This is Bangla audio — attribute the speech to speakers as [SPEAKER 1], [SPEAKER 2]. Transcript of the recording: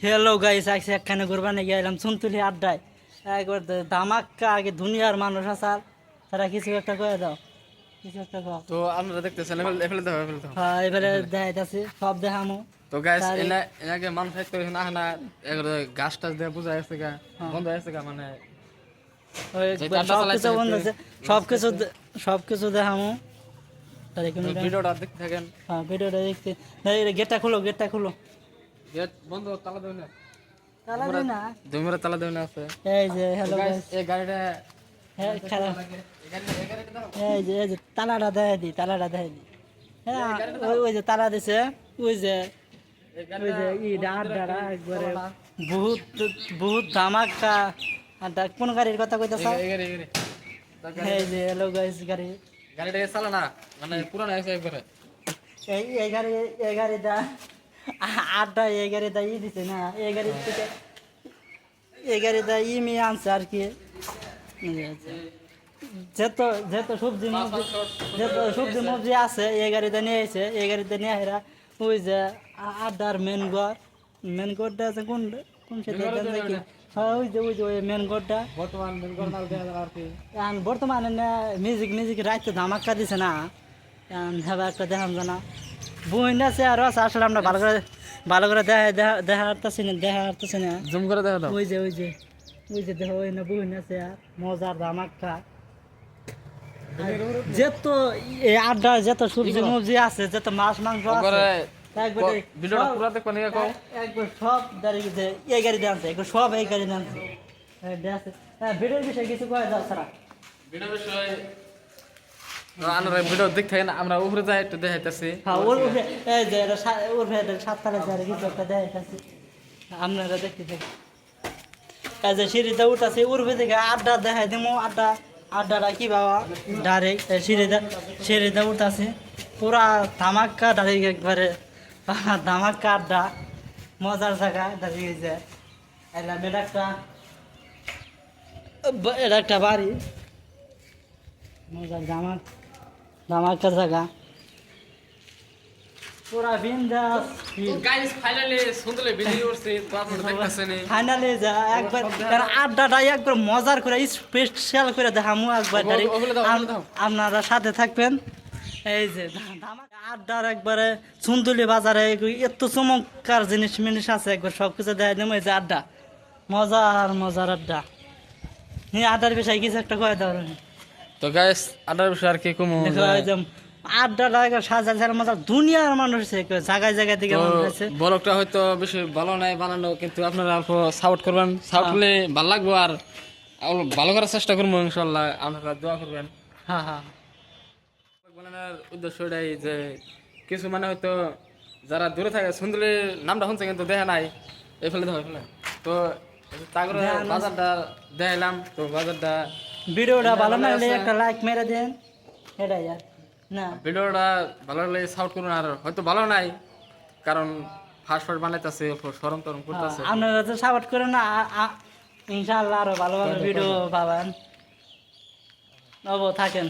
[SPEAKER 1] হ্যালো গাইস, আজকে একখানে ঘুরবানে গেলাম চুনতুলি আড্ডায়। একবার ধামাক্কা, আগে দুনিয়ার মানুষ আসার তারা কিছু একটা করে দাও, কিছু একটা কর।
[SPEAKER 2] তো আপনারা দেখতেছেন এফেলে দাও
[SPEAKER 1] হ্যাঁ, এবারে দেখাইতেছি, সব দেখামো।
[SPEAKER 2] তো গাইস
[SPEAKER 1] তারে-
[SPEAKER 2] এনাকে মানুষ হয়তো না না এগুলো গাছ টাছ দিয়ে বুঝা আছে গা
[SPEAKER 1] হ্যাঁ।
[SPEAKER 2] বন্ধ আছে গা মানে
[SPEAKER 1] ওই
[SPEAKER 2] যেটা আড্ডা
[SPEAKER 1] সব
[SPEAKER 2] চালাইছে
[SPEAKER 1] কিছু বন্ধ আছে, সব কিছু দেখামো। তাহলে কোনো
[SPEAKER 2] ভিডিওটা দেখতে থাকেন।
[SPEAKER 1] হ্যাঁ, ভিডিওটা দেখতে গেটটা খুলো, গেটটা খুলো।
[SPEAKER 2] গেট বন্ধ তালা দেবেন না,
[SPEAKER 1] তালা দিই না।
[SPEAKER 2] দুমরা তালা দেবেন আছে।
[SPEAKER 1] এই যে হ্যালো
[SPEAKER 2] গাইস
[SPEAKER 1] গাইস,
[SPEAKER 2] এই গাড়িটা
[SPEAKER 1] হ্যাঁ খেলা,
[SPEAKER 2] এই গাড়িটা দাও।
[SPEAKER 1] এই যে তালাটা দেখাই দিই, তালাটা দেখাই দিই। হ্যাঁ, ওই যে তালা দিছে, ওই যে ওই যে আড্ডাটা একবারে বহুত বহুত ধামাক্কা আড্ডা। কোন গাড়ির কথা কইতেছ?
[SPEAKER 2] এই গাড়ি
[SPEAKER 1] এই যে হ্যালো গাইস গাড়ি,
[SPEAKER 2] গাড়িটা চালা না মানে পুরানো আছে একবারে।
[SPEAKER 1] এই গাড়িটা আড্ডা, এই গাড়িটা দিছে না, এই গাড়ির থেকে এই গাড়িটা মেয়ে আনছে আর কি। যত যত সবজি মবজি আছে এই গাড়িতে নিয়ে এসে, এই গাড়িতে নিয়ে এরা ওই যে আড্ডার মেন গড়টা আছে কোন কোন সেটা নাকি? হ্যাঁ, ওই যে ওই মেন গড়টা
[SPEAKER 2] বর্তমান গরমাল দেয়া আর কি
[SPEAKER 1] বর্তমানে মিউজিক রাইতে ধামাক্কা দিছে না, হ্যাঁ একটা দেখাম জানা বইন আছে আর আছে। আসলে আমরা ভালো করে দেখা হারতেছি না।
[SPEAKER 2] জুম করে দেখা দাও।
[SPEAKER 1] ওই যে দেখো, ওই না বইন আছে আর মজার ধামাক্কা। যত এই আড্ডা যত সবজি মবজি আছে, যত মাছ মাংস আছে, একবারে
[SPEAKER 2] ভিডিওটা পুরো দেখবা নিয়ে কও।
[SPEAKER 1] একবার সব দাঁড়িয়ে যে এই গাড়ি দাঁড়াচ্ছে, একবার সব এই গাড়ি দাঁড়াচ্ছে। হ্যাঁ, ভিডিওর বিষয়ে কিছু কয়ে দাও সারা।
[SPEAKER 2] ভিডিও বিষয় আমরা ভিডিও দেখতে থাকেন, আমরা উপরে যাই একটু দেখাইতেছি।
[SPEAKER 1] হ্যাঁ, এই যে সাততলা যারে কিছু একটা দেখাইতেছি, আপনারা দেখতে থাকি। এই যে সিঁড়িতে উঠাছে, উঠবে থেকে আড্ডা দেখাই দিমো। আড্ডাটা কি বাবা, ডাইরেক্ট সিঁড়িতে উঠাছে, পুরা ধামাক্কা ডাইরেক্ট একবারে ধামাক্কা আড্ডা, মজার জায়গা দাঁড়িয়ে যায়। এলাম এটা একটা বাড়ি, মজার ধামাক্কা জায়গা, পুরা বিন্দাস।
[SPEAKER 2] গাইস ফাইনালি সুন্দর ভিডিও করছে তো আপনারা দেখতেছেন।
[SPEAKER 1] ফাইনালি যা একবার কারণ আড্ডাটা একবার মজার করে স্পেশাল করে দেখামু একবার ডাইরেক্ট।
[SPEAKER 2] ওগুলো দাও।
[SPEAKER 1] আপনারা সাথে থাকবেন। এই যে আড্ডার একবারে চুনদুলি বাজারে এত চমৎকার জিনিস আছে, একবার সব কিছু দেখাই দেবো। এই যে আড্ডা, মজার আড্ডা। আড্ডার বিষয়ে কিছু একটা কয়ে দেওয়ার।
[SPEAKER 2] তো গাইস আড্ডার বিষয় আর কি কমু
[SPEAKER 1] আড্ডাটা সাজা মজা, দুনিয়ার মানুষ জায়গায় থেকে মানুষ আছে।
[SPEAKER 2] ব্লগটা হয়তো বেশি ভালো নাই বানানো, কিন্তু আপনারা অল্প সাপোর্ট করবেন। সাপোর্ট করলে ভালো লাগবে আর ভালো করার চেষ্টা করবো ইনশাল্লাহ। আপনারা দোয়া করবেন।
[SPEAKER 1] হ্যাঁ,
[SPEAKER 2] বানানোর উদ্দেশ্য এটাই যে কিছু মানে হয়তো যারা দূরে থাকে সুন্দরের নামটা শুনছে কিন্তু দেখা নাই, এফেলে তো তারপরে বাজারটা দেখাইলাম। তো বাজারটা
[SPEAKER 1] ভিডিওটা ভালো লাগলে একটা লাইক মেরে দেন, এটাই আর না।
[SPEAKER 2] ভিডিওটা ভালো লাগলে সাপোর্ট করুন। আর হয়তো ভালো নাই কারণ ফার্স্ট বানাইতেছে, সরম টরম করতেছে।
[SPEAKER 1] আপনারা তো সাপোর্ট করেন না, ইনশাআল্লাহ আরো ভালো ভিডিও পাবেন। থাকেন।